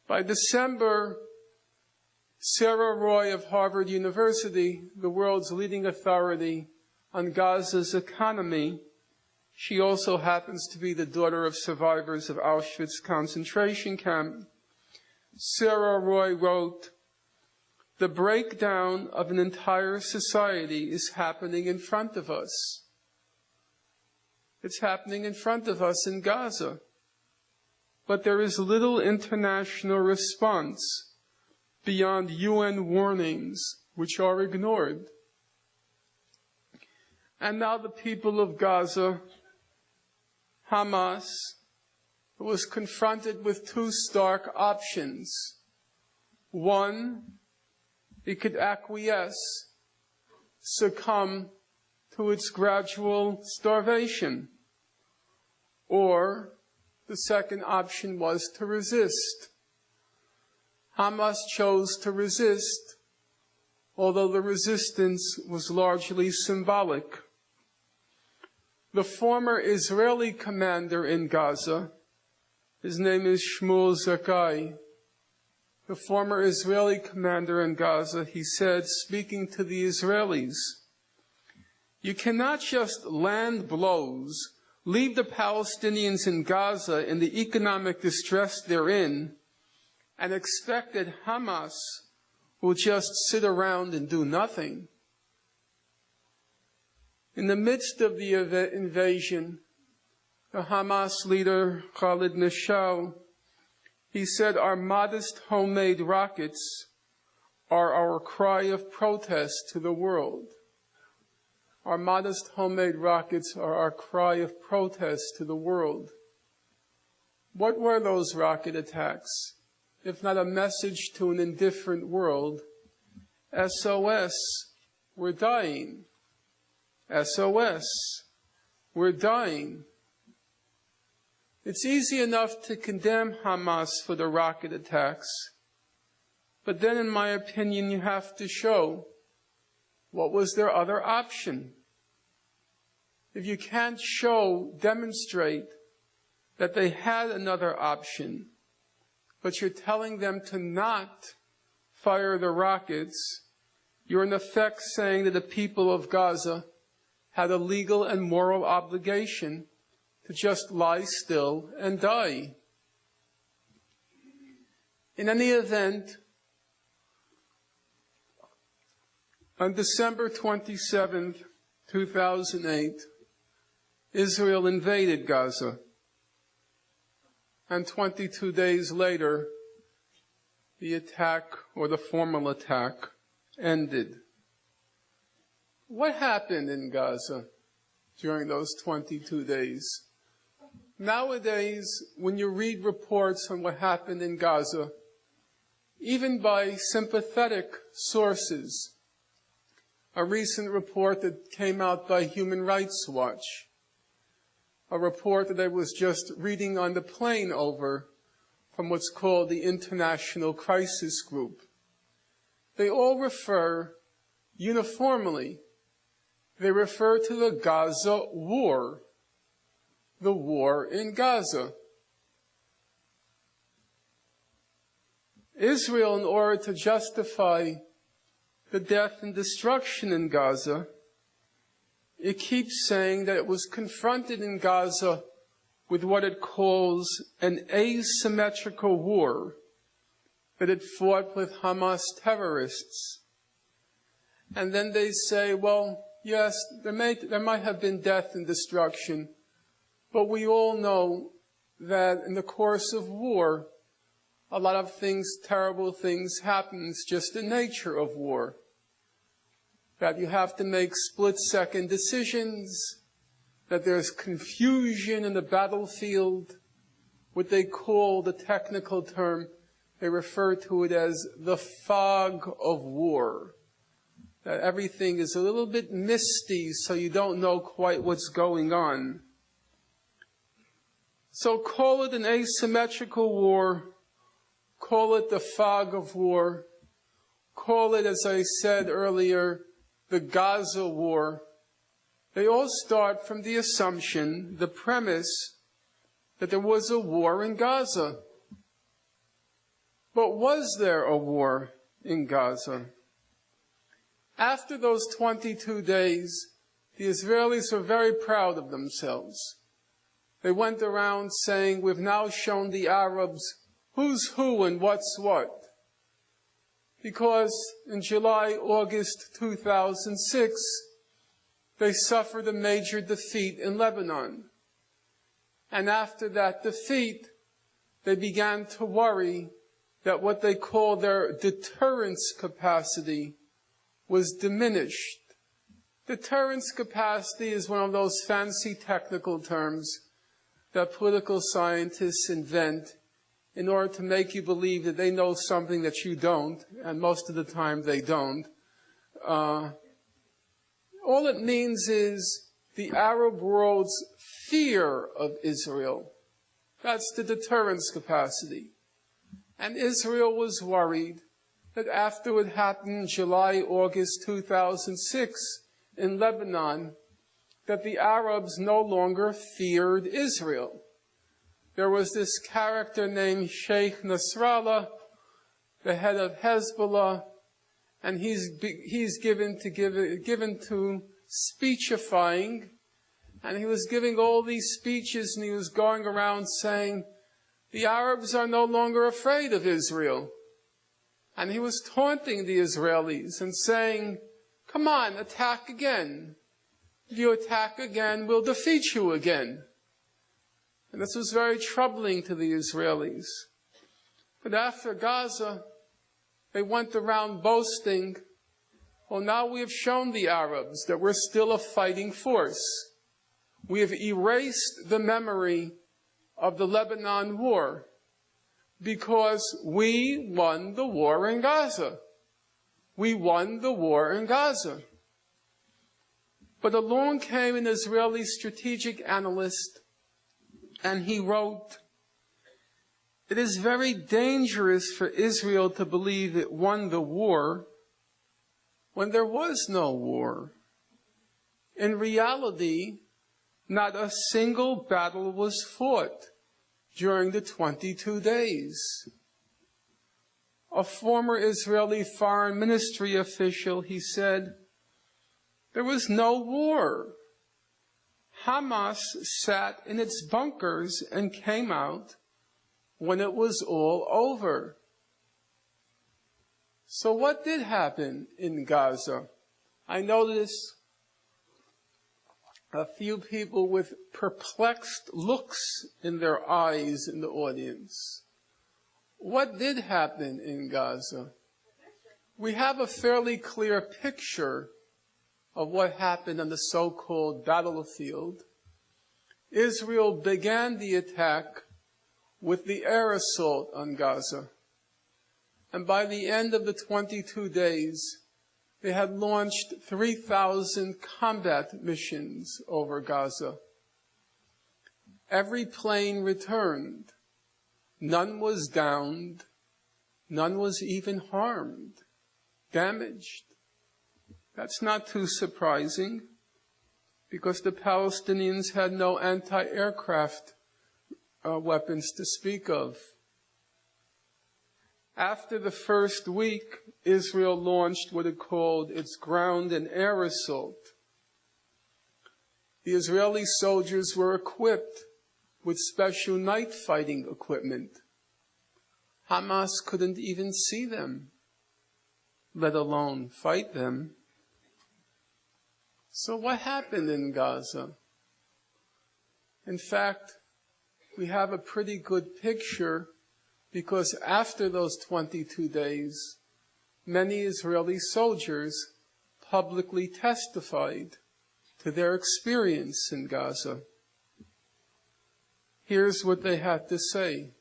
By December, Sarah Roy of Harvard University, the world's leading authority on Gaza's economy, she also happens to be the daughter of survivors of Auschwitz concentration camp. Sarah Roy wrote, "The breakdown of an entire society is happening in front of us." It's happening in front of us in Gaza. But there is little international response beyond UN warnings, which are ignored. And now the people of Gaza, Hamas, was confronted with two stark options. One, it could acquiesce, succumb to its gradual starvation. Or the second option was to resist. Hamas chose to resist, although the resistance was largely symbolic. The former Israeli commander in Gaza, his name is Shmuel Zakai, the former Israeli commander in Gaza, he said, speaking to the Israelis, "You cannot just land blows, leave the Palestinians in Gaza in the economic distress they're in, and expect that Hamas will just sit around and do nothing." In the midst of the invasion, the Hamas leader, Khalid Mashal, he said, "Our modest homemade rockets are our cry of protest to the world." Our modest homemade rockets are our cry of protest to the world. What were those rocket attacks, if not a message to an indifferent world? SOS, we're dying. SOS, we're dying. It's easy enough to condemn Hamas for the rocket attacks, but then, in my opinion, you have to show what was their other option. If you can't demonstrate that they had another option, but you're telling them to not fire the rockets, you're in effect saying that the people of Gaza had a legal and moral obligation to just lie still and die. In any event, on December 27th, 2008, Israel invaded Gaza, and 22 days later, the attack, or the formal attack, ended. What happened in Gaza during those 22 days? Nowadays, when you read reports on what happened in Gaza, even by sympathetic sources, a recent report that came out by Human Rights Watch, a report that I was just reading on the plane over from what's called the International Crisis Group, they all refer uniformly, they refer to the Gaza war, the war in Gaza. Israel, in order to justify the death and destruction in Gaza, it keeps saying that it was confronted in Gaza with what it calls an asymmetrical war, that it fought with Hamas terrorists. And then they say, well, yes, there might have been death and destruction, but we all know that in the course of war, a lot of things, terrible things happen. It's just the nature of war. That you have to make split-second decisions, that there's confusion in the battlefield, what they call the technical term, they refer to it as the fog of war. That everything is a little bit misty, so you don't know quite what's going on. So call it an asymmetrical war, call it the fog of war, call it, as I said earlier, the Gaza war. They all start from the assumption, the premise, that there was a war in Gaza. But was there a war in Gaza? After those 22 days, the Israelis were very proud of themselves. They went around saying, we've now shown the Arabs who's who and what's what. Because in July, August 2006, they suffered a major defeat in Lebanon. And after that defeat, they began to worry that what they call their deterrence capacity was diminished. Deterrence capacity is one of those fancy technical terms that political scientists invent in order to make you believe that they know something that you don't, and most of the time they don't. All it means is the Arab world's fear of Israel. That's the deterrence capacity. And Israel was worried that after what happened in July, August 2006 in Lebanon, that the Arabs no longer feared Israel. There was this character named Sheikh Nasrallah, the head of Hezbollah, and he's given to speechifying, and he was giving all these speeches, and he was going around saying, the Arabs are no longer afraid of Israel. And he was taunting the Israelis and saying, come on, attack again. If you attack again, we'll defeat you again. And this was very troubling to the Israelis. But after Gaza, they went around boasting, well, now we have shown the Arabs that we're still a fighting force. We have erased the memory of the Lebanon war because we won the war in Gaza. We won the war in Gaza. But along came an Israeli strategic analyst, and he wrote, it is very dangerous for Israel to believe it won the war when there was no war. In reality, not a single battle was fought during the 22 days. A former Israeli foreign ministry official, he said, there was no war. Hamas sat in its bunkers and came out when it was all over. So what did happen in Gaza? I noticed a few people with perplexed looks in their eyes in the audience. What did happen in Gaza? We have a fairly clear picture of what happened on the so-called battlefield. Israel began the attack with the air assault on Gaza. And by the end of the 22 days, they had launched 3,000 combat missions over Gaza. Every plane returned. None was downed. None was even harmed, damaged. That's not too surprising, because the Palestinians had no anti-aircraft weapons to speak of. After the first week, Israel launched what it called its ground and air assault. The Israeli soldiers were equipped with special night fighting equipment. Hamas couldn't even see them, let alone fight them. So what happened in Gaza? In fact, we have a pretty good picture, because after those 22 days, many Israeli soldiers publicly testified to their experience in Gaza. Here's what they had to say.